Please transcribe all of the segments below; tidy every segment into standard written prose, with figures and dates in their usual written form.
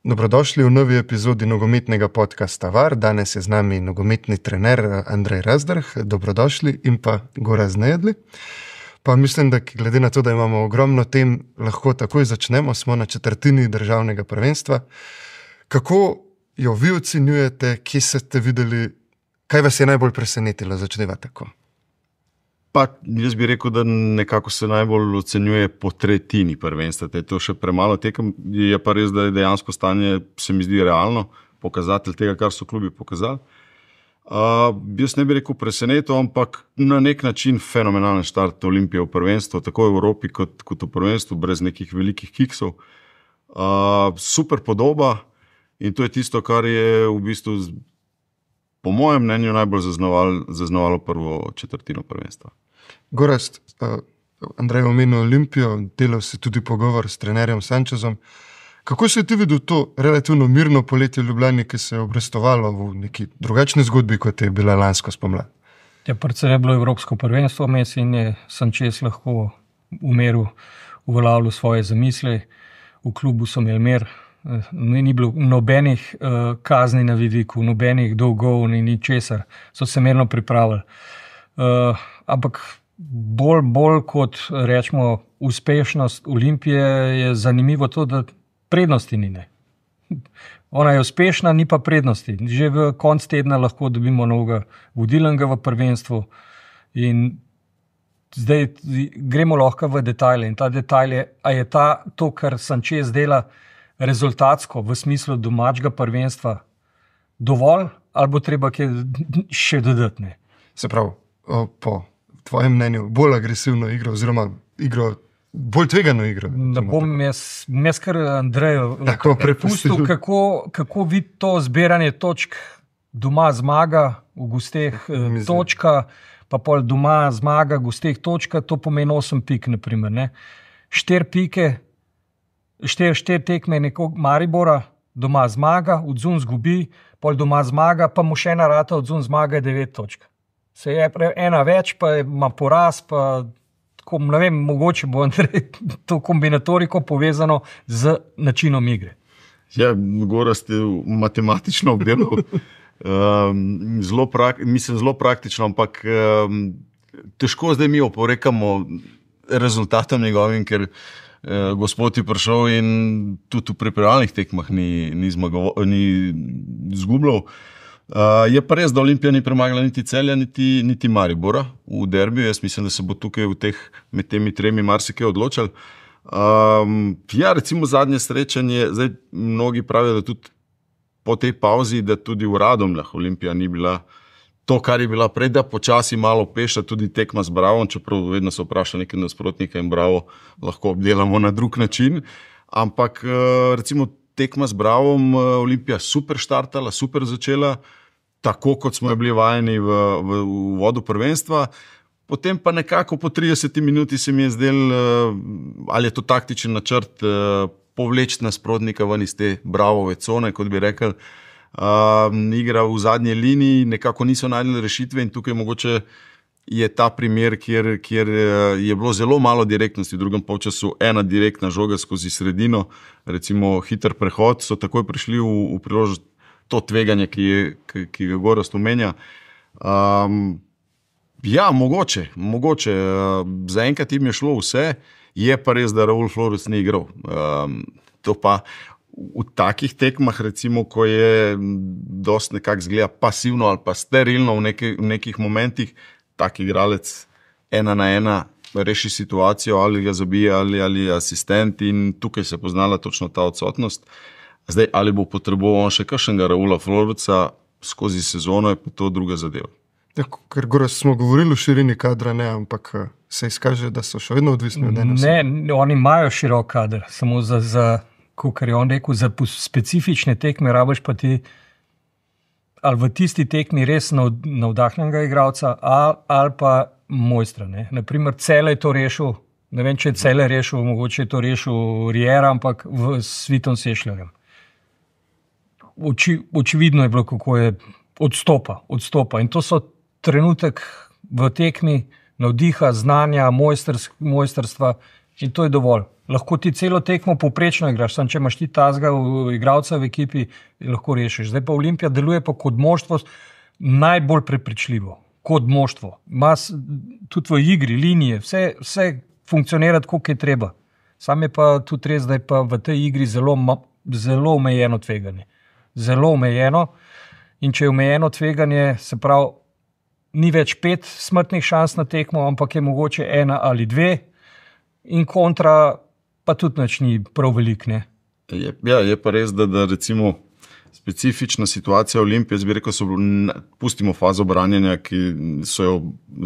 Dobrodošli v novi epizodi nogometnega podcasta VAR. Danes je z nami nogometni trener Andrej Razdrh. Dobrodošli in pa Gorazd Nejedli. Pa mislim, da glede na to, da imamo ogromno tem, lahko takoj začnemo. Smo na četrtini državnega prvenstva. Kako jo vi ocenjujete, kje ste videli, kaj vas je najbolj presenetilo? Začneva tako. Pa jaz bi rekel, da nekako se najbolj ocenjuje po tretjini prvenstva. To še premalo tekem. Je pa res, da je dejansko stanje, se mi zdi, realno. Pokazatelj tega, kar so klubi pokazali. Jaz ne bi rekel presenetil, ampak na nek način fenomenalen štart Olimpije v prvenstvu, tako v Evropi kot v prvenstvu, brez nekih velikih kiksov. Super podoba in to je tisto, kar je v bistvu, po mojem mnenju, najbolj zaznamovalo prvo četrtino prvenstva. Gorazd, Andrej omenil Olimpijo, delal si tudi pogovor s trenerjem Sančezom. Kako si ti videl to relativno mirno poletje v Ljubljani, ki se je obrestovalo v neki drugačni zgodbi, kot je bila lansko spomlad? Ja, predvsem je bilo evropsko prvenstvo vmes in je Sančez lahko v miru uveljavljal svoje zamisli. V klubu so imeli mir, ni bilo nobenih kazni na vidiku, nobenih dolgov, ni ničesar. So se mirno pripravili. Ampak bolj kot rečemo uspešnost Olimpije je zanimivo to, da prednosti ni. Ne. Ona je uspešna, ni pa prednosti. Že v konc tedna lahko dobimo novega vodilnega v prvenstvu in zdaj gremo lahko v detajle. In ta detajl je, a je to, kar Sančez dela rezultatsko v smislu domačega prvenstva dovolj, ali bo treba kaj še dodati? Ne? Se pravi, po tvojem mnenju bolj agresivno igro oziroma igro, bolj tvegano igro. Da bom jaz kar Andreju prepustil, kako vidi to zbiranje točk. Doma zmaga, v gosteh točka, pa pol doma zmaga, v gosteh točka, to pomeni 8 pik, naprimer. Ne? 4 pike, 4 tekme nekog Maribora, doma zmaga, odzun zgubi, pol doma zmaga, pa mu še ena rata odzun zmaga je 9 točk. Se je ena več, pa ima poraz, pa tako, ne vem, mogoče bo to kombinatoriko povezano z načinom igre. Ja, Gorazd je matematično obdelal. Zelo praktično, ampak težko zdaj mi oporekamo rezultatom njegovim, ker gospod je prišel in tudi v pripravljalnih tekmah ni izgubljal. Je pa res, da Olimpija ni premagala niti Celja, niti Maribora v derbiju. Jaz mislim, da se bo tukaj med temi tremi marsikaj odločal. Ja, recimo zadnje srečanje, zdaj mnogi pravijo, da tudi po tej pauzi, da tudi v Radomljah Olimpija ni bila to, kar je bila prej, da počasi malo peša tudi tekma z Bravom, čeprav vedno se vpraša nekaj nasprotnika in Bravo lahko obdelamo na drug način. Ampak recimo tekma z Bravom, Olimpija super štartala, super začela, tako kot smo bili vajeni v uvodu prvenstva. Potem pa nekako po 30 minuti se mi je zdel, ali je to taktičen načrt, povleči nasprotnika ven iz te Bravove cone, kot bi rekel. Igra v zadnji liniji, nekako niso najdeli rešitve in tukaj mogoče je ta primer, kjer je bilo zelo malo direktnosti. V drugem polčasu ena direktna žoga skozi sredino, recimo hiter prehod, so takoj prišli v priložnost to tveganje, ki ga Gorazd omenja. Ja, mogoče. Zaenkrat jim je šlo vse, je pa res, da Raul Flores ni igral. To pa v takih tekmah, recimo, ko je dosti nekako zgleda pasivno ali pa sterilno v nekih momentih, tak igralec 1-1 reši situacijo, ali ga zabije, ali asistent, in tukaj se poznala točno ta odsotnost. Zdaj, ali bo potreboval on še kakšnega Raula Floresa skozi sezono, je pa to druga zadeva. Ja, ker Gorazd smo govorili o širini kadra, ne, ampak se izkaže, da so še vedno odvisni od ene osobe. Ne, oni imajo širok kader, samo kot je on rekel, za specifične tekme rabiš pa ti ali v tisti tekmi res navdahnjenega igralca ali pa mojstra. Ne. Naprimer, Celje je to rešil, ne vem, če je Celje rešil, mogoče je to rešil Riera, ampak s Vitom Sešljarjem. Očividno je bilo, kako je odstopa. In to so trenutek v tekmi navdiha, znanja, mojstrstva, In to je dovolj. Lahko ti celo tekmo povprečno igraš, samo če imaš ti tazga igralca v ekipi, lahko rešiš. Zdaj pa Olimpija deluje pa kot moštvo najbolj prepričljivo. Kot moštvo. Ima tudi v igri, linije, vse funkcionira tako, kot je treba. Sam je pa tudi res, da je pa v tej igri zelo omejeno tveganje. Zelo omejeno. In če je omejeno tveganje, se pravi, ni več 5 smrtnih šans na tekmo, ampak je mogoče 1 ali 2 in kontra pa tudi nič ni prav velik, ne? Je pa res, da recimo specifična situacija Olimpije, jaz bi rekel, pustimo fazo branjenja, ki so jo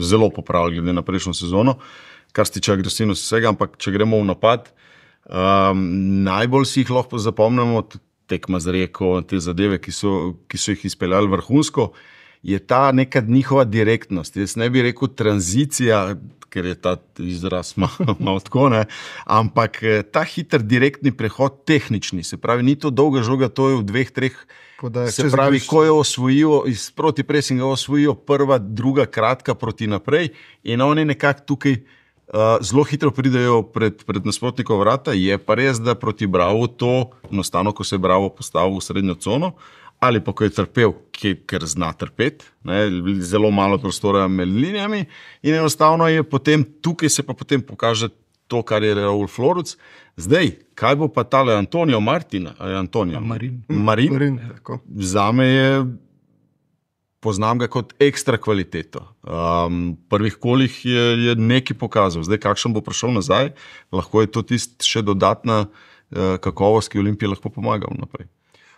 zelo popravili glede na prejšnjo sezono, kar se tiče agresivnosti vsega, ampak če gremo v napad, najbolj si jih lahko zapomnimo, tekma z Rijeko, te zadeve, ki so jih izpeljali vrhunsko, je ta neka njihova direktnost. Jaz ne bi rekel tranzicija, ker je ta izraz malo tako, ne? Ampak ta hiter direktni prehod tehnični, se pravi, ni to dolga žoga, to je v 2-3 se pravi, ko jo osvojijo, iz protipresinga osvojijo prva, druga, kratka proti naprej in oni nekako tukaj zelo hitro pridejo pred nasprotnikov vrata. Je pa res, da proti Bravo to, enostavno, ko se je Bravo postavil v srednjo cono, ali pa ko je trpel, ker zna trpeti, zelo malo prostora med linijami in enostavno je potem, tukaj se pa potem pokaže to, kar je Raul Floruc. Zdaj, kaj bo pa tale Antonio Martin? Marin. Zame je, poznam ga kot ekstra kvaliteto. Prvih kolih je nekaj pokazal. Zdaj, kakšen bo prišel nazaj, lahko je to še dodatna kakovost, ki Olimpiji lahko pomaga naprej.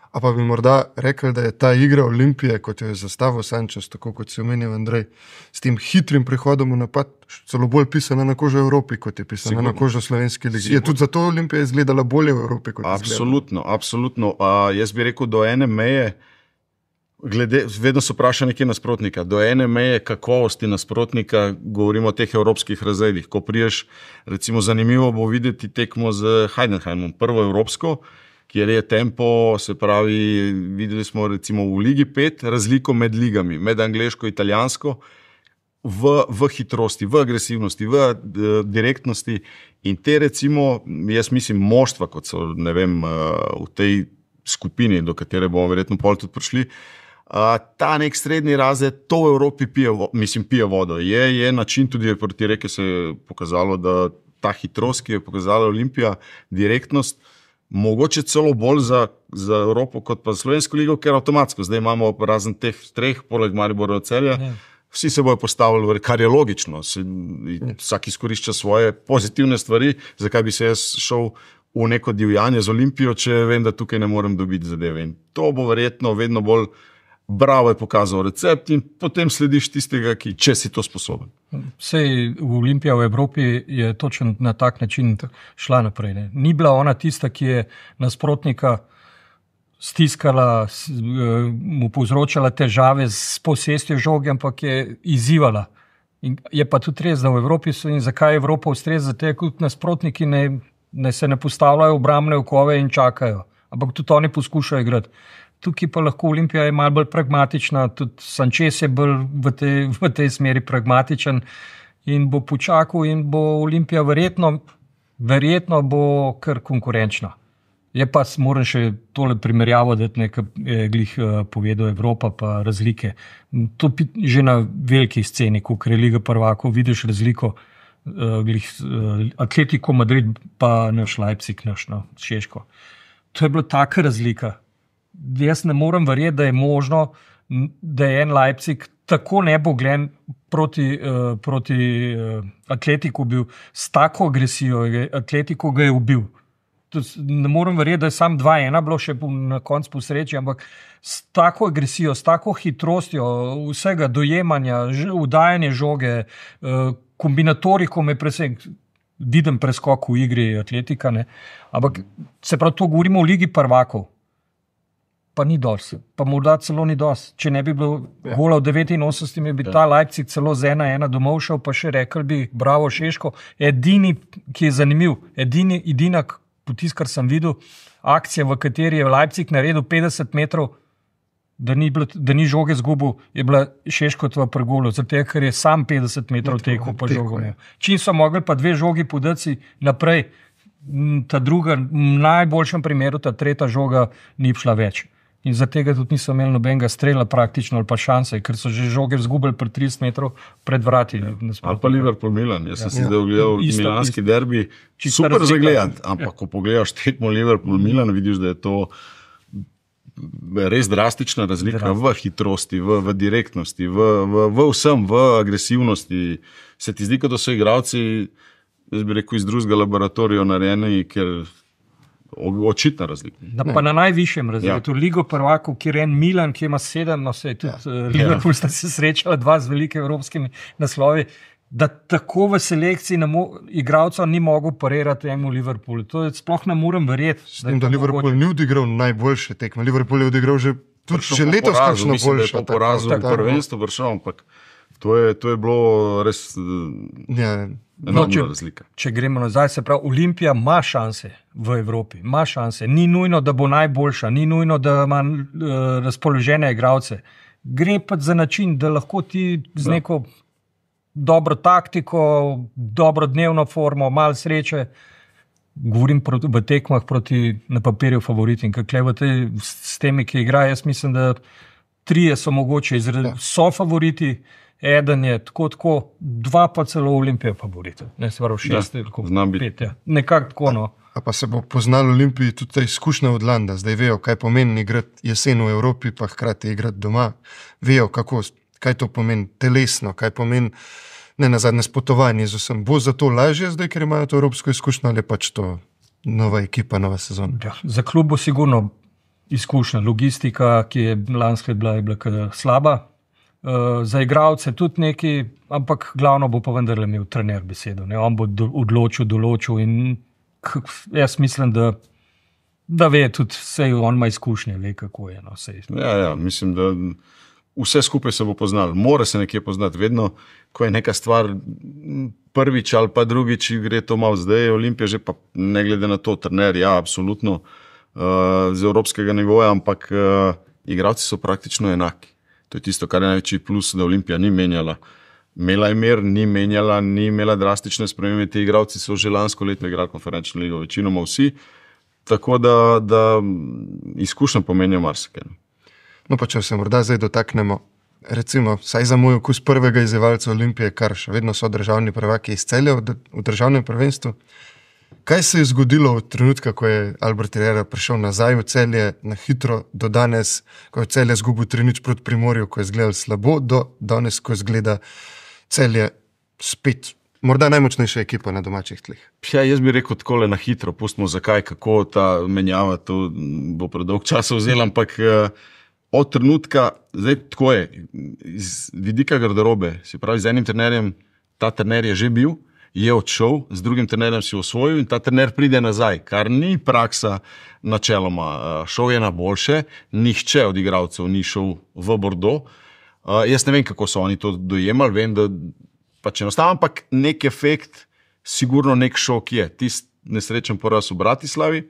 A pa bi morda rekel, da je ta igra Olimpije, kot jo je zastavil Sanchez, tako kot si omenil Andrej, s tem hitrim prihodom v napad, celo bolj pisana na kožo Evropi, kot je pisana na kožo Slovenske lige. Je tudi zato Olimpija izgledala bolje v Evropi, kot je izgledala? Absolutno. Jaz bi rekel, do ene meje, vedno se vpraša nekaj nasprotnika, do ene meje kakovosti nasprotnika, govorimo o teh evropskih razredih. Ko priješ, recimo zanimivo bo videti tekmo z Heidenheimom, prvo evropsko, kjer je tempo, se pravi, videli smo recimo v Ligi 5 razliko med ligami, med angleško in italijansko, v hitrosti, v agresivnosti, v direktnosti in te recimo, jaz mislim, moštva, kot so, ne vem, v tej skupini, do katere bomo verjetno pol tudi prišli, ta nek srednji razred, to v Evropi pije vodo. Je način, tudi proti Rijeki se je pokazalo, da ta hitrost, ki je pokazala Olimpija, direktnost, mogoče celo bolj za Evropo kot pa Slovensko ligo, ker avtomatsko. Zdaj imamo razen teh 3, poleg Maribora Celja, vsi se bojo postavili, kar je logično. Vsak izkorišča svoje pozitivne stvari, zakaj bi se jaz šel v neko divjanje z Olimpijo, če vem, da tukaj ne morem dobiti zadeve. In to bo verjetno vedno bolj Bravo je pokazal recept in potem slediš tistega, če si to sposoben. Sej Olimpija v Evropi je točno na tak način šla naprej. Ne? Ni bila ona tista, ki je nasprotnika stiskala, mu povzročala težave s posestjo žoge, ampak je izzivala. In je pa tudi res, da v Evropi so in zakaj Evropa ustreza, zato kot nasprotniki ne se ne postavljajo obrambne okove in čakajo, ampak tudi oni poskušajo igrati. Tukaj pa lahko Olimpija je malo bolj pragmatična, tudi Sanchez je bolj v tej smeri pragmatičen in bo počakal in bo Olimpija verjetno bo kar konkurenčna. Je pa, moram še tole primerjavo dati, nekaj glih povedal Evropa pa razlike. To že na veliki sceni, ko je Liga prvakov, vidiš razliko Atletico Madrid pa naš Leipzig, naš Češko. To je bila taka razlika. Jaz ne morem verjeti, da je možno, da je en Leipzig tako nebogljen proti Atletiku bil s tako agresijo, Atletico ga je ubil. Ne morem verjeti, da je sam 2-1 bilo še na koncu po sreči, ampak s tako agresijo, s tako hitrostjo vsega dojemanja, udajanje žoge, kombinatoriko me vidim preskok v igri Atletika, ne? Ampak se pravi, to govorimo o Ligi prvakov. Pa ni dosti, pa morda celo ni dosti. Če ne bi bilo gola v 89, bi ta Leipzig celo z 1-1 domov šel, pa še rekel bi, bravo Šeško, edini, ki je zanimiv, edina potisk, kar sem videl, akcija, v kateri je Leipzig naredil 50 metrov da ni žoge zgubil, je bila Šeškotova pri golu, zato ker je sam 50 metrov tekel po žogu. Čim so mogli pa 2 žogi podati naprej, ta druga, v najboljšem primeru, ta tretja žoga ni šla več. In za tega tudi niso imeli nobenega strela praktično ali pa šanse, ker so že žoge zgubili pred 30 metrov pred vrati. Ali pa Liverpool Milan. Jaz sem si zdaj ogledal milanski derbi. Super za gledati, ampak ko pogledaš tekmo Liverpool Milan, vidiš, da je to res drastična razlika v hitrosti, v direktnosti, v vsem, v agresivnosti. Se ti zdi, da so igralci, jaz bi rekel, iz drugega laboratorija narejeni, ker očitna razlika. Pa na najvišjem razredu, Ligo prvakov, kjer je en Milan, ki ima 7, no se je tudi Liverpool sta se srečala 2 z velike evropskimi naslovi, da tako v selekciji igralcev ni mogel parirati temu Liverpoolu. To je sploh ne morem verjeti. S tem, da Liverpool ni odigral najboljše tekme. Liverpool je odigral že letos kakšno boljše. Po porazu v prvenstvu vršal, ampak to je bilo res enormna razlika. Če gremo nazaj, se pravi, Olimpija ima šanse v Evropi, ima šanse. Ni nujno, da bo najboljša, ni nujno, da ima razpoložene igralce. Gre pa za način, da lahko ti z neko dobro taktiko, dobro dnevno formo, malo sreče, govorim v tekmah proti na papirju favoritim, kakle s temi, ki igrajo, jaz mislim, da 3 so mogoče, so favoriti, 1 je tako, 2 pa celo Olimpija favorita. Ne, se pravi 6, 5. Nekako tako, no. A pa se bo poznal Olimpiji tudi ta izkušnja od Landa. Zdaj vejo, kaj pomeni igrati jesen v Evropi, pa hkrati igrati doma. Vejo, kaj to pomeni telesno, kaj pomeni ne nazadnje s potovanji z vsem. Bo zato lažje zdaj, ker imajo to evropsko izkušnjo, ali pač to nova ekipa, nova sezona? Ja, za klub bo sigurno izkušnja. Logistika, ki je lansko bila slaba. Za igralce tudi neki, ampak glavno bo pa vendarle imel trener besedo. Ne? On bo določil in jaz mislim, da ve tudi, sej on ima izkušnje, ve kako je. No, ja, mislim, da vse skupaj se bo poznal. Mora se nekje poznati. Vedno, ko je neka stvar prvič ali pa drugič, gre to malo. Zdaj je Olimpija že pa ne glede na to, trener, ja, absolutno z evropskega nivoja, ampak igralci so praktično enaki. To je tisto, kar je največji plus, da Olimpija ni menjala. Imela je mer, ni menjala, ni imela drastične spremembe. Ti igralci so že lansko leto igrali konferenčno ligo, večinoma vsi. Tako da izkušnja pomenijo marsikaj. No pa če se morda zdaj dotaknemo, recimo, saj za moj okus prvega izzivalca Olimpije, kar še vedno so državni prvaki iz Celja v državnem prvenstvu. Kaj se je zgodilo od trenutka, ko je Albert Herrera prišel nazaj v Celje na hitro do danes, ko je Celje izgubil 3-0 proti Primorju, ko je izgledal slabo, do danes, ko izgleda Celje spet morda najmočnejša ekipa na domačih tleh? Ja, jaz bi rekel takole na hitro, pustimo zakaj, kako ta menjava, to bo predolg časa vzela, ampak od trenutka, zdaj tako je, iz vidika garderobe, se pravi z enim trenerjem, ta trener je že bil, je odšel, z drugim trenerjem si osvojil in ta trener pride nazaj, kar ni praksa načeloma. Šel je na boljše, nihče od igralcev ni šel v Bordeaux. Jaz ne vem, kako so oni to dojemali, vem, da pač enostavno, ampak nek efekt, sigurno nek šok je. Tist nesrečen poraz v Bratislavi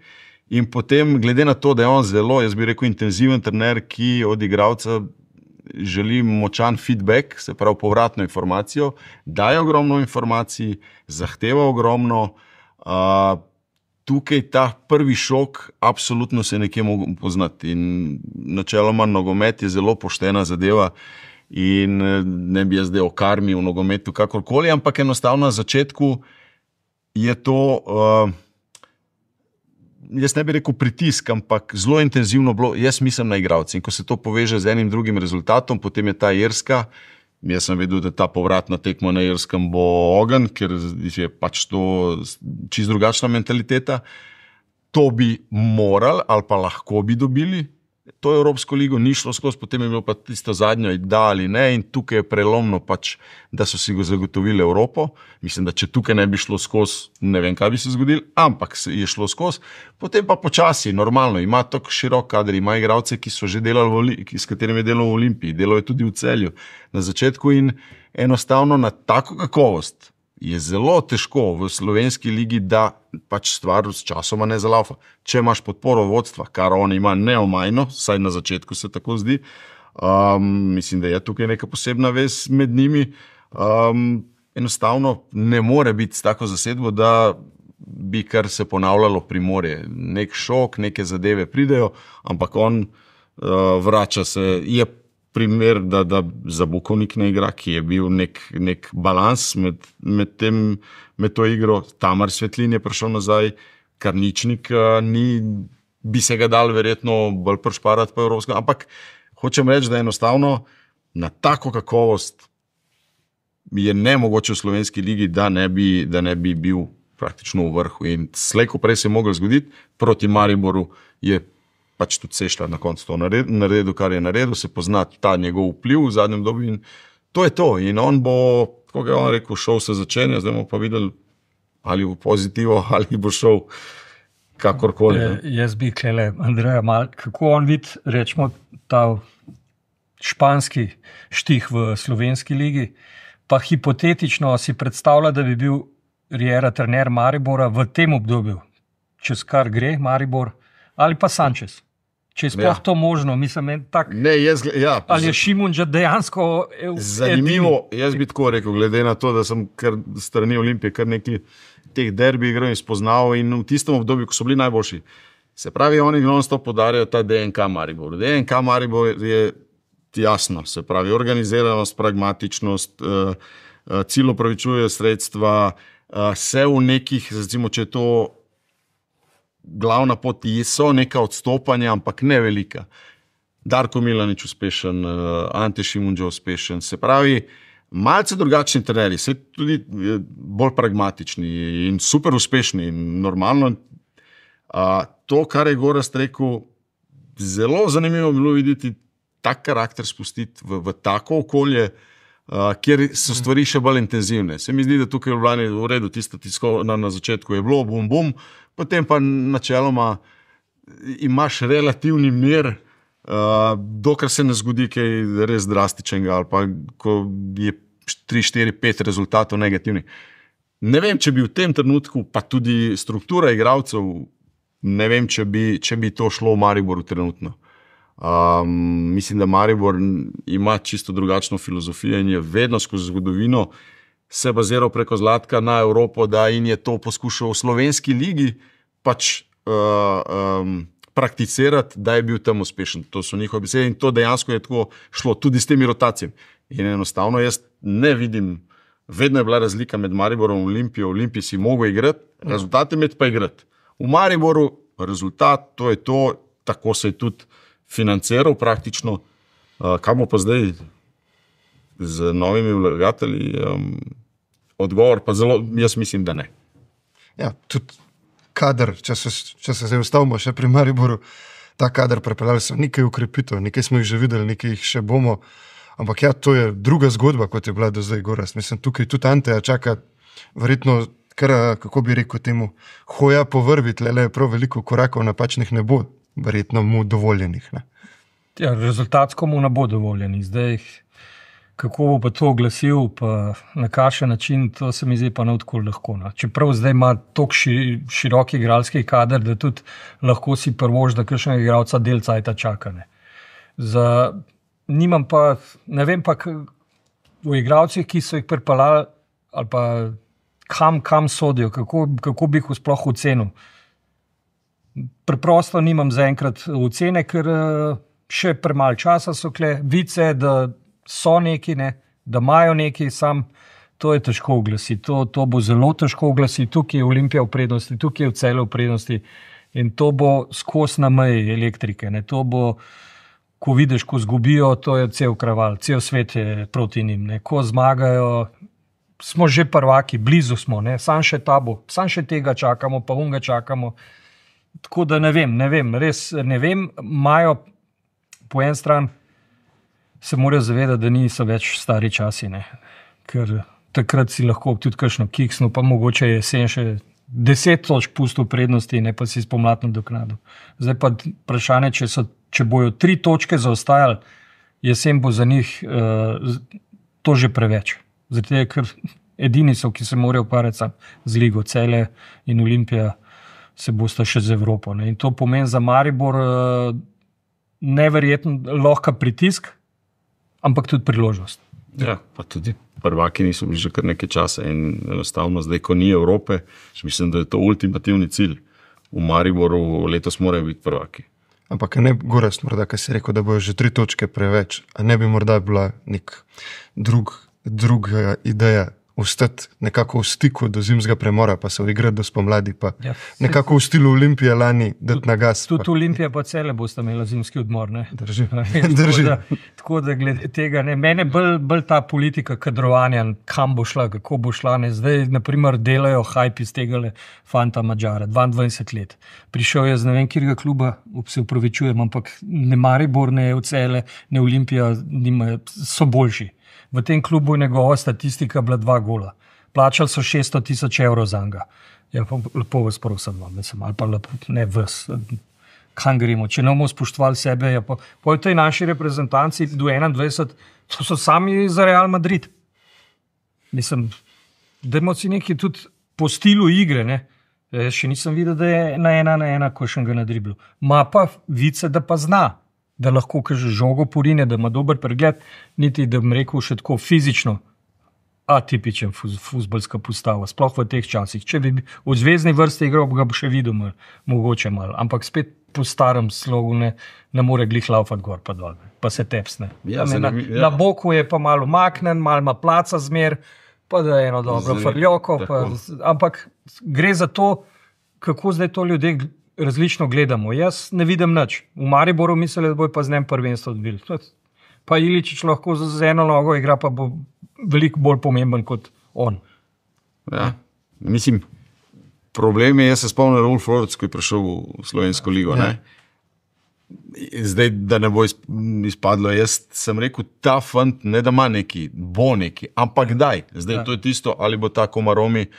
in potem, glede na to, da je on zelo, jaz bi rekel, intenziven trener, ki od igralca želi močan feedback, se pravi povratno informacijo, daje ogromno informacij, zahteva ogromno. Tukaj ta prvi šok absolutno se nekje mogo poznati in načeloma nogomet je zelo poštena zadeva in ne bi jaz zdaj o karmi v nogometu kakorkoli, ampak enostavno na začetku je to jaz ne bi rekel pritisk, ampak zelo intenzivno bilo, jaz mislim na igralce. In ko se to poveže z enim drugim rezultatom, potem je ta Irska, jaz sem vedel, da ta povratna tekma na Irskem bo ogenj, ker je pač to čisto drugačna mentaliteta. To bi morali ali pa lahko bi dobili. To Evropsko ligo ni šlo skozi, potem je bilo pa tisto zadnjo, da ali ne, in tukaj je prelomno pač, da so si go zagotovili Evropo. Mislim, da če tukaj ne bi šlo skozi, ne vem, kaj bi se zgodilo, ampak je šlo skozi. Potem pa počasi, normalno, ima tako širok kader, ima igralce, ki so že delali, s katerimi je delal v Olimpiji, delal je tudi v Celju na začetku in enostavno na tako kakovost je zelo težko v slovenski ligi, da pač stvar s časoma ne zalaufa. Če imaš podporo vodstva, kar on ima neomajno, saj na začetku se tako zdi, mislim, da je tukaj neka posebna vez med njimi, enostavno ne more biti s tako zasedbo, da bi kar se ponavljalo Primorje. Nek šok, neke zadeve pridejo, ampak on vrača se, je primer, da za Bukovnik ne igra, ki je bil nek balans med to igro. Tamar Svetlin je prišel nazaj, Karničnik bi se ga dal verjetno bolj prešparati po evropskem, ampak hočem reči, da enostavno na tako kakovost je nemogoče v slovenski ligi, da ne bi bil praktično v vrhu. In slej ko prej se je mogel zgoditi, proti Mariboru je pač tudi Sešljar na koncu to naredil, kar je naredil, se pozna ta njegov vpliv v zadnjem dobu in to je to. In on bo, kako je on rekel, šov se začenja, zdaj bomo pa videli, ali v pozitivo, ali bo šel kakorkoli. Jaz bi klele, Andreja, kako on vidi, rečemo, ta španski štih v slovenski ligi, pa hipotetično si predstavlja, da bi bil Riera trener Maribora v tem obdobju, čez kar gre Maribor, ali pa Sanchez. Če je sploh to možno, mislim, tak. Ne, ali je Šimunža dejansko zanimivo, jaz bi tako rekel, glede na to, da sem kar strani Olimpije, kar nekaj teh derbi igral in spoznal in v tistem obdobju, ko so bili najboljši. Se pravi, oni non-stop podarjajo ta DNK Maribor. DNK Maribor je jasno, se pravi, organiziranost, pragmatičnost, cilj opravičuje sredstva, se v nekih, recimo, če je to glavna pot, so neka odstopanja, ampak ne velika. Darko Milanič uspešen, Ante Šimunža uspešen, se pravi, malce drugačni trenerji, se tudi bolj pragmatični in super uspešni in normalno. To, kar je Gorazd rekel, zelo zanimivo bilo videti tak karakter spustiti v tako okolje, kjer so stvari še bolj intenzivne. Se mi zdi, da tukaj v Ljubljani v redu, tista tiskovna na začetku je bilo bum, potem pa načeloma imaš relativni mir, dokler se ne zgodi kaj res drastičnega ali pa ko je 3, 4, 5 rezultatov negativnih. Ne vem, če bi v tem trenutku, pa tudi struktura igralcev, ne vem, če bi to šlo v Mariboru trenutno. Mislim, da Maribor ima čisto drugačno filozofijo in je vedno skozi zgodovino se baziral preko Zlatka na Evropo, da in je to poskušal v slovenski ligi pač prakticirati, da je bil tam uspešen. To so njihove besede in to dejansko je tako šlo tudi s temi rotacijami. In enostavno jaz ne vidim, vedno je bila razlika med Mariborom in Olimpijo. V Olimpiji si mogel igrati, rezultate med pa igrati. V Mariboru rezultat, to je to, tako se je tudi financiral praktično. Kaj bo pa zdaj z novimi vlagatelji? Odgovor pa zelo, jaz mislim, da ne. Ja, tudi kader, če se zdaj ustavimo še pri Mariboru, ta kader prepeljali so nekaj ukrepitev, nekaj smo jih že videli, nekaj jih še bomo, ampak ja, to je druga zgodba, kot je bila do zdaj Gorazd. Mislim, tukaj tudi Anteja čaka verjetno, kar, kako bi rekel temu, hoja po vrvi, tlele je prav veliko korakov napačnih ne bo verjetno mu dovoljenih. Ne? Ja, rezultatsko mu ne bo dovoljenih. Zdaj, kako bo pa to oglasil, pa na kakšen način, to se mi zdi pa ne tako lahko. Ne? Čeprav zdaj ima toliko široki igralski kader, da tudi lahko si prvož, da kakšnega igralca del cajta čaka. Ne? Nimam pa, ne vem pa, v igralcih, ki so jih pripeljali, ali pa kam sodijo, kako bi jih sploh ocenil. Preprosto nimam zaenkrat ocene, ker še premalo časa so kle, vice, da so neki, ne, da imajo neki, sam to je težko oglasiti. To bo zelo težko oglasiti. Tukaj je Olimpija v prednosti, tukaj je v Celju v prednosti in to bo skozi na meji elektrike. Ne. To bo, ko vidiš, ko zgubijo, to je cel kraval, cel svet je proti njim. Ne. Ko zmagajo, smo že prvaki, blizu smo, ne. Sam še tega čakamo, pa unga čakamo. Tako da ne vem, res ne vem, imajo po en stran se morajo zavedati, da niso več stari časi, ne. Ker takrat si lahko tudi kakšno kiksno, pa mogoče jesen še 10 točk pustil prednosti, ne pa si spomladno doknadil. Zdaj pa vprašanje, če bojo 3 točke zaostajali, jesen bo za njih to že preveč. Zato je, ker Edini so, ki se morajo ukvarjati z ligo. Celje in Olimpija se bosta še z Evropo. Ne. In to pomeni za Maribor neverjeten lahko pritisk, ampak tudi priložnost. Ja, pa tudi prvaki niso bili že kar nekaj časa in enostavno zdaj, ko ni Evrope, mislim, da je to ultimativni cilj. V Mariboru letos morajo biti prvaki. Ampak ne bi Gorazd morda, kaj si rekel, da bojo že 3 točke preveč, a ne bi morda bila nek druga ideja ostati nekako v stiku do zimskega premora, pa se uigrati do spomladi, pa nekako v stilu Olimpije lani dati na gas. Tudi Olimpija pa Celje bosta imela zimski odmor. Ne? Drži. Tako da glede tega, ne. Mene bolj ta politika kadrovanja, kam bo šla, kako bo šla. Ne. Zdaj, naprimer, delajo hype iz tega fanta Madžara, 22 let. Prišel je z ne vem kjerega kluba, se upravičujem, ampak ne Maribor, ne Celje, ne Olimpija so boljši. V tem klubu je njegova statistika bila 2 gola. Plačali so 600,000 evrov za njega. Ja, pa lepo vas prosim, ali pa lepo, ne vas. Kam gremo? Če ne bomo spoštovali sebe, je pa v tej naši reprezentanci do 21, to so sami za Real Madrid. Mislim, dajmo si nekaj tudi po stilu igre, ne? Še nisem videl, da je na 1-1, ko še ga na driblu. Ma pa vice, da pa zna. Da lahko kaže žogo porine, da ima dober pregled, niti da bi rekel še tako fizično atipičen fuzbalska postava, sploh v teh časih. Če bi v zvezdni vrsti igral, ga bi še videl mogoče malo, ampak spet po starem slogu ne more glih laufati gor pa dol, pa se tepsne. Ja, na boku je pa malo maknen, malo ima placa zmer, pa da je eno dobro frljoko, ampak gre za to, kako zdaj to ljudje različno gledamo. Jaz ne vidim nič. V Mariboru mislili, da bojo pa z njem prvenstvo odbili. Pa Iličić lahko z eno nogo igra, pa bo veliko bolj pomemben kot on. Ja, mislim, problem je, jaz se spomnim Rolf Roberts, ko je prišel v Slovensko ligo. Ja. Ne? Zdaj, da ne bo izpadlo, jaz sem rekel, ta fant ne da ima neki, bo neki, ampak daj. Zdaj to je tisto, ali bo ta Komaromi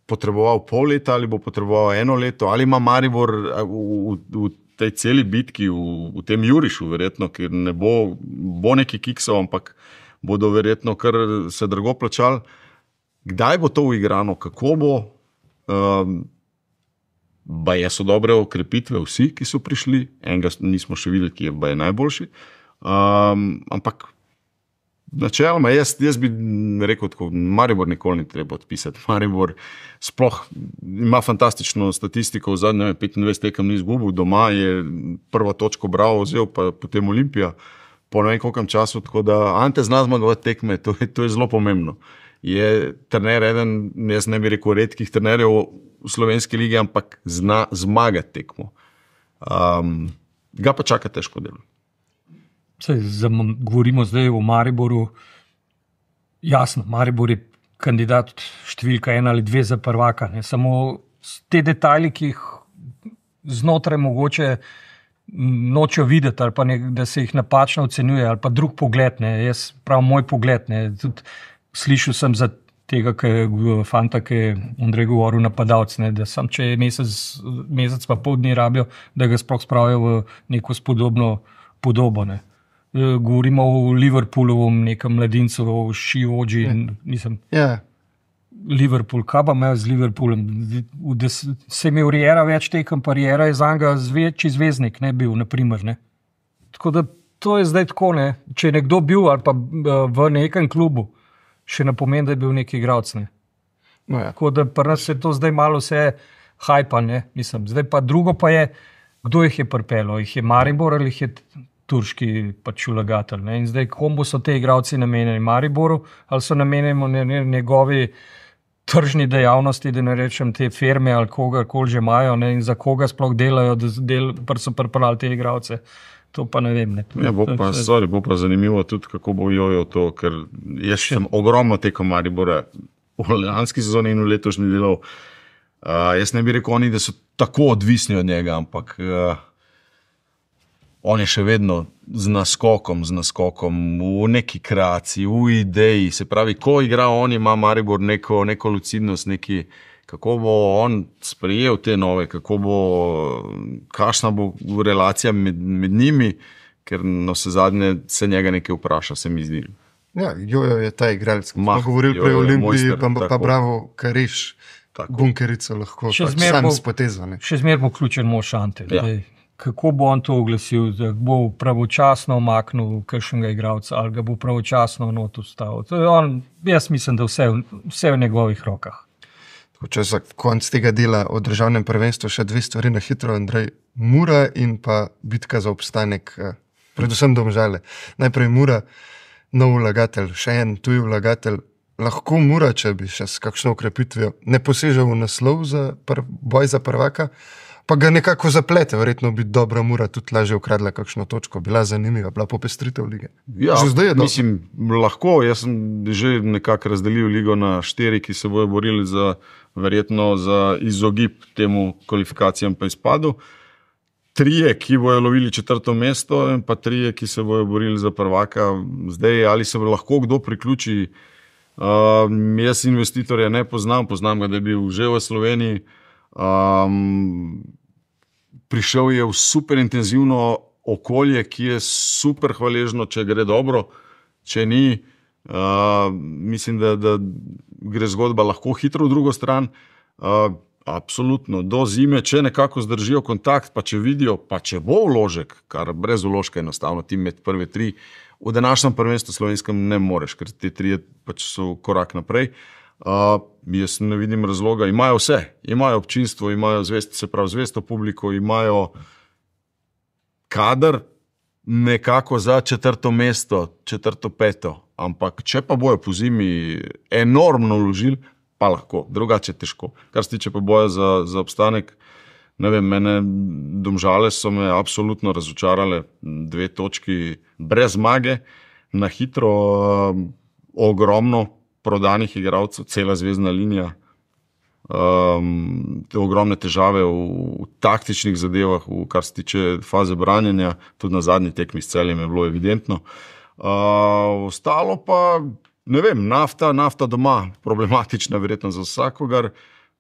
potreboval pol leta, ali bo potreboval 1 leto, ali ima Maribor v tej celi bitki, v tem jurišu verjetno, ker ne bo neki kiksov, ampak bodo verjetno kar se drago plačali. Kdaj bo to uigrano, kako bo? Baje so dobre okrepitve vsi, ki so prišli, enega nismo še videli, ki je baje najboljši, ampak načeloma, jaz bi rekel tako, Maribor nikoli ni treba odpisati. Maribor sploh ima fantastično statistiko, v zadnjem 25 tekem ni izgubil, doma je prvo točko Bravo vzel, pa potem Olimpija, po ne vem kolkem času, tako da Ante zna zmagovati tekme, to je zelo pomembno. Je trener eden, jaz ne bi rekel redkih trenerjev v slovenski ligi, ampak zna zmagati tekmo. Ga pa čaka težko delo. Govorimo zdaj o Mariboru. Jasno, Maribor je kandidat številka 1 ali 2 za prvaka. Ne? Samo te detajli, ki jih znotraj mogoče nočejo videti, ali pa da se jih napačno ocenjuje, ali pa drug pogled. Ne? Jaz pravim moj pogled. Ne? Tudi slišal sem za tega fanta, ki je Andrej govoril napadalc, ne? Da sam, če je mesec pa pol dni rabijo, da ga sploh spravijo v neko spodobno podobo. Ne? Govorimo o Liverpoolovom nekem mladincu, o Šiođi, mislim, Liverpool, kaj pa imajo z Liverpoolom? Se mi Rijera več tekem, pa Rijera je za njega večji zvezdnik, ne bil, naprimer, ne. Tako da to je zdaj tako, ne. Če je nekdo bil ali pa v nekem klubu, še ne pomeni, da je bil neki igralec, ne. No, ja. Tako da pri nas se to zdaj malo vse hajpa, ne, mislim. Zdaj pa drugo pa je, kdo jih je pripeljal? Jih je Maribor ali jih je turški pač vlagatelj, ne? In zdaj, komu so te igralci namenjeni? Mariboru ali so namenjeni njegovi tržni dejavnosti, da ne rečem te firme ali kogarkoli že imajo, ne? In za koga sploh delajo, da so pripeljali te igralce? To pa ne vem. Ne? Ja, bo pa zanimivo tudi, kako bo jojo to, ker jaz sem ogromno tekom Maribora v lanski sezoni in v letošnji delal. Jaz ne bi rekel oni, da so tako odvisni od njega, ampak on je še vedno z naskokom, v neki kreaciji, v ideji. Se pravi, ko igra on, ima Maribor neko lucidnost, kako bo on sprejel te nove, kakšna bo relacija med njimi, ker na vse zadnje se njega nekaj vpraša, se mi zdi. Ja, Jojo je ta igralec, ki smo Mah, govorili Jojo prej o je Olimpiji, mojster, pa tako. bravo, Kariš, Tako. bunkerico lahko, Še pač zmeraj sam bo- s potezo. Ne. Še zmeraj bo ključen mož Ante. Ja. Zdaj, kako bo on to oglasil, da bo pravočasno omaknil kakšnega igralca ali ga bo pravočasno not ustavil. To je on, jaz mislim, da vse v njegovih rokah. Tako, če za konc tega dela o državnem prvenstvu še dve stvari na hitro, Andrej, Mura in pa bitka za obstanek, predvsem Domžale. Najprej Mura, nov vlagatelj, še en tuj vlagatelj. Lahko Mura, če bi še s kakšno ukrepitvijo ne posežel v naslov za boj za prvaka, pa ga nekako zaplete. Verjetno bi dobra Mura tudi lažje ukradla kakšno točko. Bila zanimiva, bila popestritev lige. Ja, Že zdaj je dobro. mislim, lahko. Jaz sem že nekako razdelil ligo na 4, ki se bojo borili verjetno za izogib temu kvalifikacijam pa izpadu. 3, ki bojo lovili 4. mesto, in pa 3, ki se bojo borili za prvaka. Zdaj, ali se bo lahko kdo priključi? Jaz investitorja ne poznam ga, da je bil že v Sloveniji. Prišel je v super intenzivno okolje, ki je super hvaležno, če gre dobro, če ni. Mislim, da gre zgodba lahko hitro v drugo stran. Absolutno, do zime, če nekako zdržijo kontakt, pa če vidijo, pa če bo vložek, kar brez vložka enostavno ti med prve 3, v današnjem prvenstvu slovenskem ne moreš, ker te 3 pač so korak naprej. Jaz ne vidim razloga, imajo vse, imajo občinstvo, imajo zvesto publiko, imajo kader nekako za 4. mesto, 4., 5. Ampak če pa bojo po zimi enormno vložili, pa lahko, drugače težko. Kar se tiče pa boja za obstanek, ne vem, mene Domžale so me absolutno razočarale, 2 točki brez zmage, na hitro, ogromno prodanih igralcev, cela zvezdna linija, ogromne težave v taktičnih zadevah, kar se tiče faze branjenja, tudi na zadnji tekmi s Celjem je bilo evidentno. Ostalo pa, ne vem, nafta doma, problematična verjetno za vsakogar.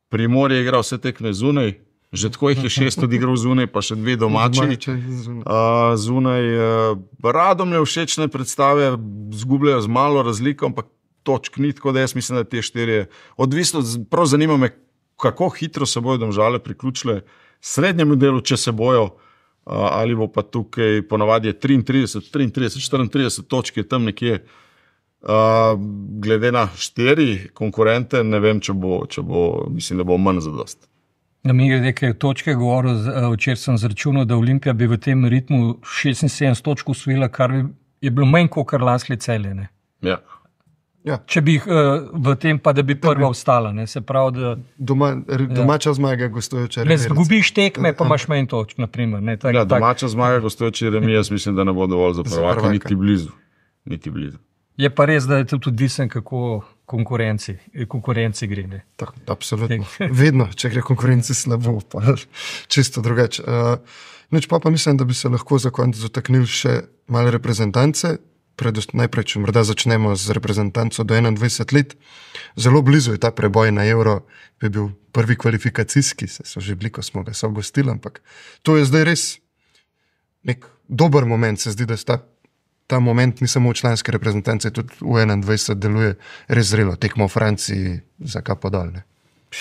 Primorje je igral vse tekme zunaj, že tako jih je 6 odigral zunaj, pa še 2 domači. Zunaj, Radomlje všečne predstave zgubljajo z malo razliko, ampak točk ni, tako da jaz mislim, da te 4 odvisno, prav zanima me, kako hitro se bojo Domžale priključile srednjemu delu, če se bojo, ali bo pa tukaj ponavadi je 34 točk je tam nekje, glede na 4 konkurente, ne vem, če bo, mislim, da bo manj zadost. Na mi je nekaj točke govoril, včeraj sem zračunal, da Olimpija bi v tem ritmu 76 točk osvojila, kar je bilo manj kot kar lansko Celje. Ne? Ja. Ja. Če bi v tem pa, da bi prva ostala, ne? Se pravi, da Domača zmaga, gostujoča ne zgubiš tekme, pa imaš manj točk, naprimer. Ne? Domača zmaga, gostujoča remi, jaz mislim, da ne bo dovolj za prvaka, niti blizu. Je pa res, da je tudi odvisen, kako konkurenci gre. Ne? Tako, absolutno. Vedno, če gre konkurenci slabo, pa čisto drugače. Nič pa mislim, da bi se lahko za konec dotaknili še malo reprezentance. Najprej, če morda začnemo z reprezentanco do 21 let. Zelo blizu je ta preboj na Euro, bi bil prvi kvalifikacijski, so že bili, ko smo ga gostili, ampak to je zdaj res nek dober moment, se zdi, da ta moment ni samo v članske reprezentance, tudi v 21 deluje res zrelo, tekmo v Franciji za kapo dol.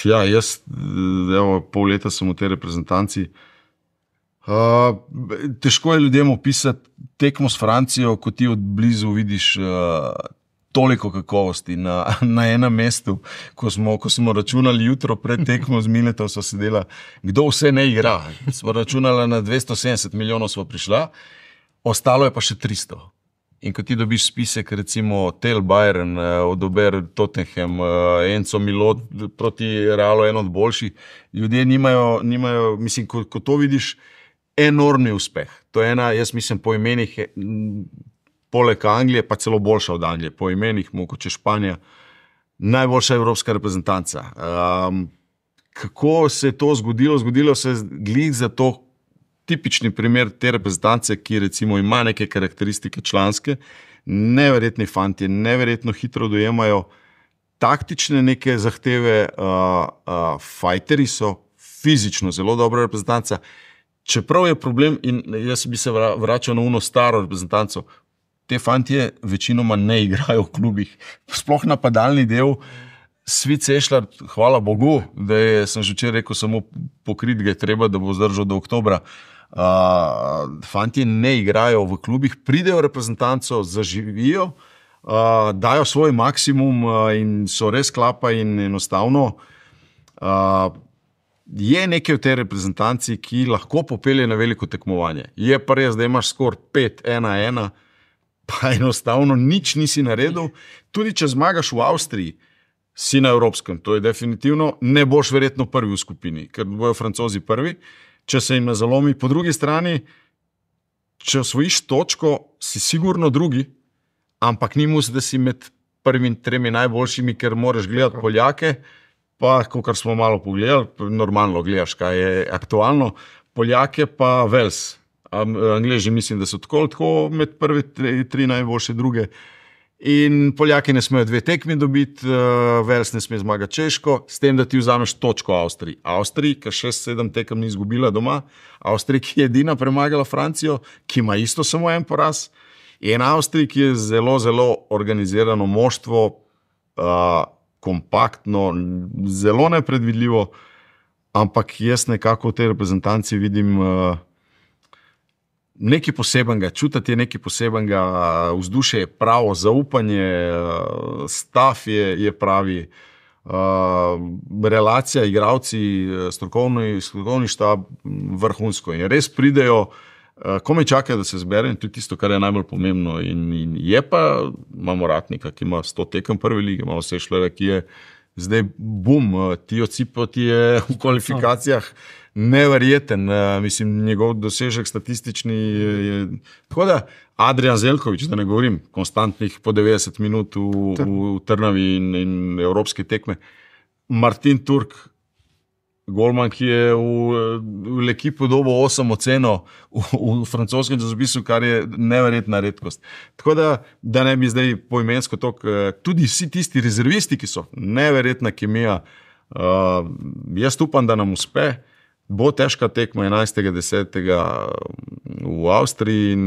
Ja, jaz, pol leta sem v tej reprezentanci. Težko je ljudem opisati tekmo s Francijo, ko ti od blizu vidiš toliko kakovosti na enem mestu. Ko smo računali jutro pred tekmo z Miletom, so sedela, kdo vse ne igra. Smo računali na 270 milijonov smo prišla, ostalo je pa še 300. In ko ti dobiš spisek, recimo Tel Bayern, Odober Tottenham, Enzo Milot proti Realu, en od boljših, ljudje nimajo, mislim, ko to vidiš, enormni uspeh. To je ena, jaz mislim, po imenih, poleg Anglije, pa celo boljša od Anglije, po imenih, mogoče Španija, najboljša evropska reprezentanca. Kako se je to zgodilo? Zgodilo se glih za to tipični primer te reprezentance, ki recimo ima neke karakteristike članske, neverjetni fantje, neverjetno hitro dojemajo taktične neke zahteve, fajteri so, fizično zelo dobra reprezentanca. Čeprav je problem, in jaz bi se vračal na uno staro reprezentanco, te fantje večinoma ne igrajo v klubih. Sploh napadalni del, Svit Sešljar, hvala Bogu, da sem že včeraj rekel, samo pokrit ga je treba, da bo zdržal do oktobra. Fantje ne igrajo v klubih, pridejo v reprezentanco, zaživijo, dajo svoj maksimum in so res klapa in enostavno. Je nekaj v tej reprezentanci, ki lahko popelje na veliko tekmovanje. Je pa res, da imaš skor 5-1-1, pa enostavno nič nisi naredil. Tudi če zmagaš v Avstriji, si na evropskem, to je definitivno, ne boš verjetno prvi v skupini, ker bojo Francozi prvi, če se jim ne zalomi. Po drugi strani, če osvojiš točko, si sigurno drugi, ampak ni mus, da si med prvimi 3 najboljšimi, ker moraš gledati Poljake, pa, kakor smo malo pogledali, normalno gledaš, kaj je aktualno, Poljake pa Wales. Angleži mislim, da so tako med prve 3 najboljše druge. In Poljaki ne smejo 2 tekmi dobiti, Wales ne sme zmagati Češko, s tem, da ti vzameš točko Avstriji. Avstriji, ki 6-7 tekem ni izgubila doma, Avstriji, ki je edina premagala Francijo, ki ima isto samo en poraz, in Avstriji, ki je zelo, zelo organizirano moštvo, kompaktno, zelo nepredvidljivo, ampak jaz nekako v tej reprezentanci vidim nekaj posebenega, čutiti je nekaj posebenega, vzdušje je pravo, zaupanje, stav je pravi, relacija, igralci, strokovni štab, vrhunsko. In res pridejo, komaj čakajo, da se zbere, in to je tisto, kar je najbolj pomembno. In je pa, imamo Ratnika, ki ima 100 tekem prve lige, imamo Sešljarja, ki je zdaj bum, Tijo Cipot je v kvalifikacijah neverjeten, mislim, njegov dosežek statistični je... Tako da, Adrian Zeljković, da ne govorim, konstantnih po 90 minut v Trnavi in evropske tekme. Martin Turk, golman, ki je v ekipu dobil 8 oceno v francoskem časopisu, kar je neverjetna redkost. Tako da ne bi zdaj poimensko tudi vsi tisti rezervisti, ki so neverjetna kemija, jaz upam, da nam uspe. Bo težka tekma 11.10. v Avstriji in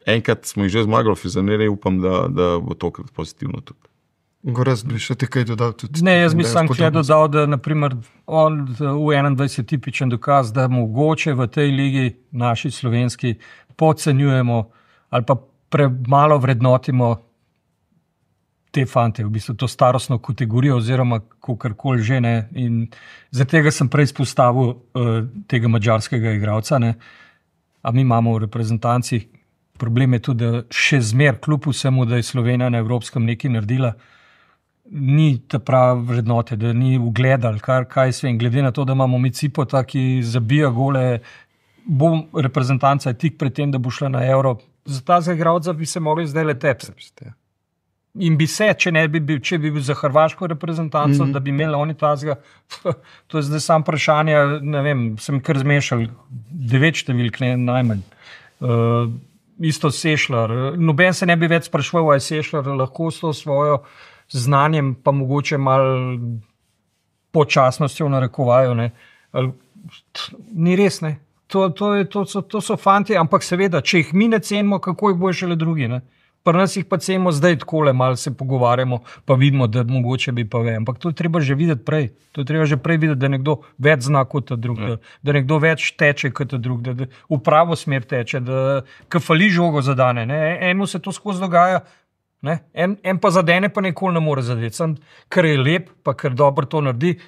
enkrat smo jih že zmagali v Fizaneri, upam, da bo tokrat pozitivno tudi. Goraz, bi še ti kaj dodal tudi? Ne, jaz bi sam kaj dodal, da naprimer on v 21 je tipičen dokaz, da mogoče v tej ligi naši slovenski podcenjujemo ali pa premalo vrednotimo te fante, v bistvu to starostno kategorijo oziroma kakorkoli že, ne, in zaradi tega sem prej izpostavil tega madžarskega igralca, ne, a mi imamo v reprezentanci, problem je tudi, da še zmer, kljub vsemu, da je Slovenija na evropskem nekaj naredila, ni ta prava vrednote, da ni ugledal, kaj sve, in glede na to, da imamo mi Cipota, ki zabija gole, bo reprezentanca tik pred tem, da bo šla na Euro, za ta igralca bi se mogli zdaj letepsti. In bi se, če bi bil za hrvaško reprezentanco, da bi imeli oni tazga, to je zdaj sam vprašanje, ne vem, sem kar zmešal, 9 številk, ne, najmanj. Isto Sešljar, noben se ne bi več sprašval, ali Sešljar lahko s to svojo znanjem, pa mogoče malo počasnostjo narekovajo, ne. Ni res, ne. To so fantje, ampak seveda, če jih mi ne cenimo, kako jih bojo šele drugi, ne. Pri nas jih pa cenimo zdaj takole, malo se pogovarjamo, pa vidimo, da mogoče bi pa ve. Ampak to je treba že videti prej. To je treba že prej videti, da nekdo več zna kot ta drug, da nekdo več teče kot ta drug, da v pravo smer teče, da fali žogo zadane. Ne. Enemu se to skozi dogaja, ne. En pa zadene, pa nikoli ne more zadeti. Sam, ker je lep, pa ker dobro to naredi,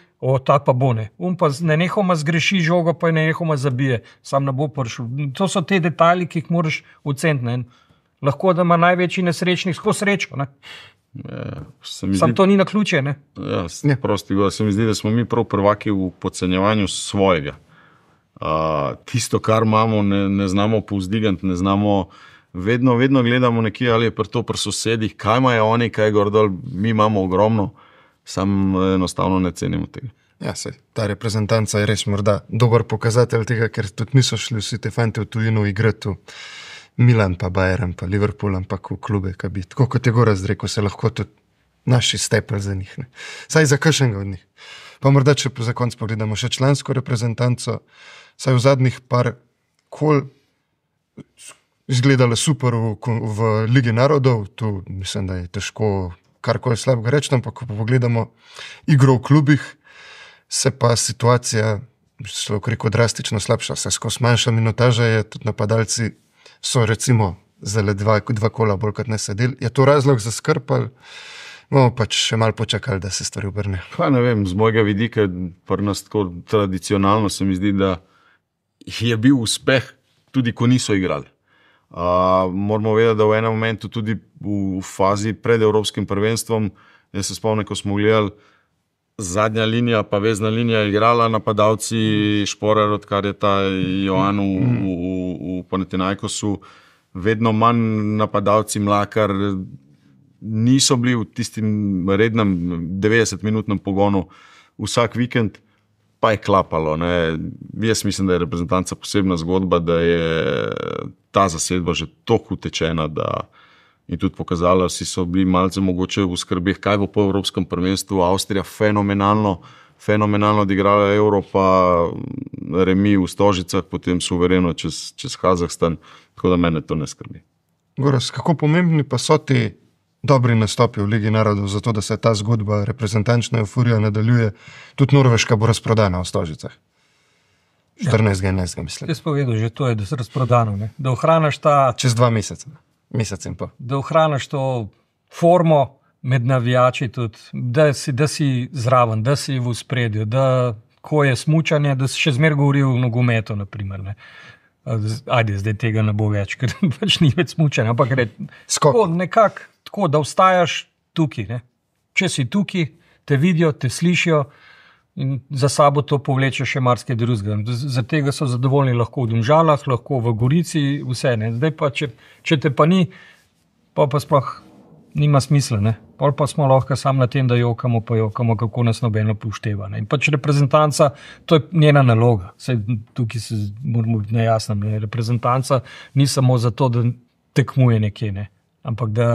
ta pa bo ne. Pa nenehoma zgreši žogo, pa nenehoma zabije. Sam ne bo prišel. To so te detajli, ki jih moraš oceniti, ne. Lahko, da ima največji nesrečnik skozi srečo. Ne? Sam to ni na ključe. Ne? Ja, prosti govor. Se mi zdi, da smo mi prav prvaki v podcenjevanju svojega. Tisto, kar imamo, ne znamo povzdigati, ne znamo, vedno gledamo nekje, ali je to pri sosedih, kaj imajo oni, kaj gor dol, mi imamo ogromno, sam enostavno ne cenimo tega. Ja, sej, ta reprezentanca je res morda dober pokazatelj tega, ker tudi mi so šli vsi te fante v tujino igrati Milan, pa Bayern, pa Liverpool, ampak v klube, kaj bi, tako kot je Gorazd rekel, se lahko tudi naši stepel za njih. Ne. Saj za kakšnega od njih. Pa morda, če za konc pogledamo še člansko reprezentanco, saj v zadnjih izgledale super v Ligi narodov, tu mislim, da je težko karkoli slabega reči, ampak ko pogledamo igro v klubih, se pa situacija drastično slabša, se skozi manjša minutaža je, tudi napadalci so recimo zdaj dva kola bolj kot ne sedeli. Je to razlog za skrb ali bomo pač še malo počakali, da se stvari obrne? Pa ne vem, z mojega vidika, pri nas tako tradicionalno se mi zdi, da je bil uspeh tudi, ko niso igrali. Moramo vedeti, da v enem momentu tudi v fazi pred Evropskim prvenstvom, jaz se spomnim, ko smo gledali, zadnja linija pa vezna linija igrala, napadalci Šporar, odkar je ta Joan v Panathinaikosu, vedno manj napadalci Mlakar, niso bili v tistim rednem 90-minutnem pogonu vsak vikend, pa je klapalo. Ne. Jaz mislim, da je reprezentanca posebna zgodba, da je ta zasedba že toliko utečena, da in tudi pokazala, vsi so bili malce mogoče v skrbeh, kaj bo po Evropskem prvenstvu. Avstrija fenomenalno odigrala Euro, pa remi v Stožicah, potem suvereno čez Kazahstan, tako da mene to ne skrbi. Goraz, kako pomembni pa so ti dobri nastopi v Ligi narodov, zato da se ta zgodba reprezentančna euforija nadaljuje? Tudi Norveška bo razprodana v Stožicah. 14.11. mislim. Jaz povedal že to je, da se razprodano, ne? Da ohranaš ta... Čez 2 meseca. Mesec in pa. Da ohranaš to formo med navijači tudi, da si zraven, da si v ospredju, da ko je smučanje, da si še zmeraj govori o nogometu, naprimer, ne. Ajde, zdaj tega ne bo več, ker pač ni več smučanja, ampak tako nekako, tako, da ostajaš tukaj, ne. Če si tukaj, te vidijo, te slišijo in za sabo to povleče še marsikaj drugega. Zaradi tega so zadovoljni lahko v Domžalah, lahko v Gorici, vse, ne. Zdaj pa, če te pa ni, pa sploh nima smisla, ne. Pol pa smo lahko sam na tem, da jokamo, kako nas nobeno upošteva, ne. In pač reprezentanca, to je njena naloga. Saj tukaj se moramo biti nejasni, ne. Reprezentanca ni samo zato, da tekmuje nekje, ne. Ampak da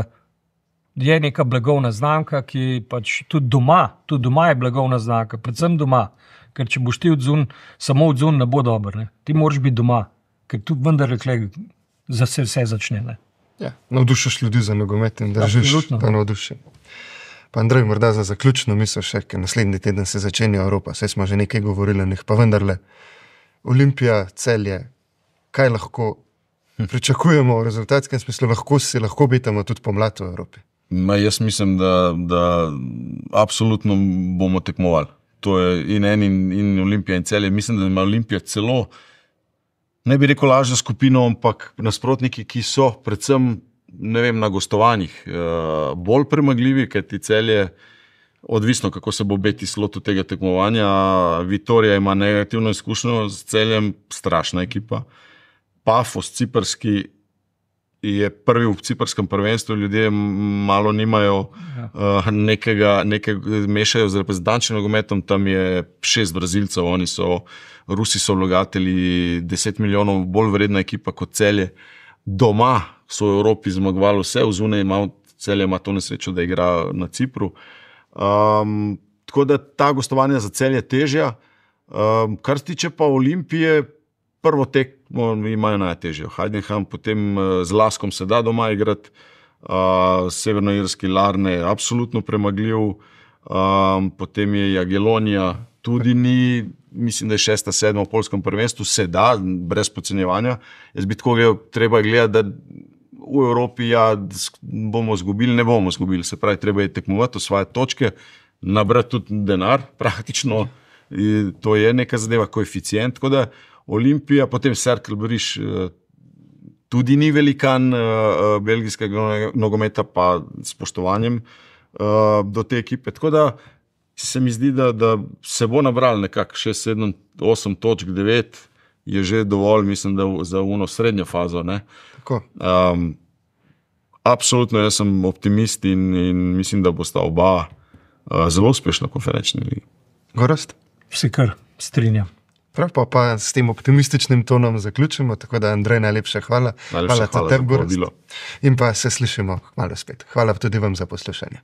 je neka blagovna znamka, ki pač tudi doma je blagovna znamka, predvsem doma, ker če boš ti samo odzun ne bo dober, ne. Ti moraš biti doma, ker tu vendar za vse začne, ne. Ja, navdušiš ljudi za nogomet in držiš ta navdušen. Pa Andrej, morda za zaključno misel še, ker naslednji teden se začenja Evropa, saj smo že nekaj govorili, pa vendarle, Olimpija, Celje, kaj lahko pričakujemo v rezultatskem smislu, lahko obetamo tudi pomlad v Evropi? Jaz mislim, da absolutno bomo tekmovali. To je in Olimpija in Celje. Mislim, da ima Olimpija celo, ne bi rekel lažjo skupino, ampak nasprotniki, ki so predvsem, ne vem, na gostovanjih bolj premagljivi, ker ti Celje, odvisno kako se bo obeti slot tega tekmovanja. Vitorija ima negativno izkušnjo s Celjem, strašna ekipa. Pafos, ciprski, je prvi v ciprskem prvenstvu, ljudje malo nimajo nekega mešajo z reprezentančnim nogometom, tam je 6 Brazilcev, Rusi so vlagatelji, 10 milijonov bolj vredna ekipa kot Celje. Doma so v Evropi zmagovali vse, vzune Celje ima to nesrečo, da igra na Cipru. Tako da ta gostovanja za Celje težja. Kar se tiče pa Olimpije, prvo tekmo imajo najtežjo. Heidenheim, potem z Laskom se da doma igrati, severnoirski Larne je absolutno premagljiv, potem je Jagiellonija, tudi ni, mislim, da je 6. 7. v polskem prvenstvu, se da, brez podcenjevanja. Jaz bi tako gledal, treba gledati, da v Evropi bomo zgubili, ne bomo zgubili, se pravi, treba je tekmovati, osvajati točke, nabrati tudi denar, praktično, to je neka zadeva, koeficient, tako da Olimpija, potem Cercle Briš, tudi ni velikan belgijskega nogometa, pa spoštovanjem do te ekipe. Tako da se mi zdi, da se bo nabral nekako 6, 7, 8 točk, 9 je že dovolj, mislim, da za uno srednjo fazo. Ne? Tako. Absolutno, jaz sem optimist in mislim, da bosta oba zelo uspešna konferenčni ligi. Gorazd? Vsi kar strinjam. Prav, pa s tem optimističnim tonom zaključimo, tako da Andrej, najlepša hvala. Hvala za povabilo. In pa se slišimo malo spet. Hvala tudi vam za poslušanje.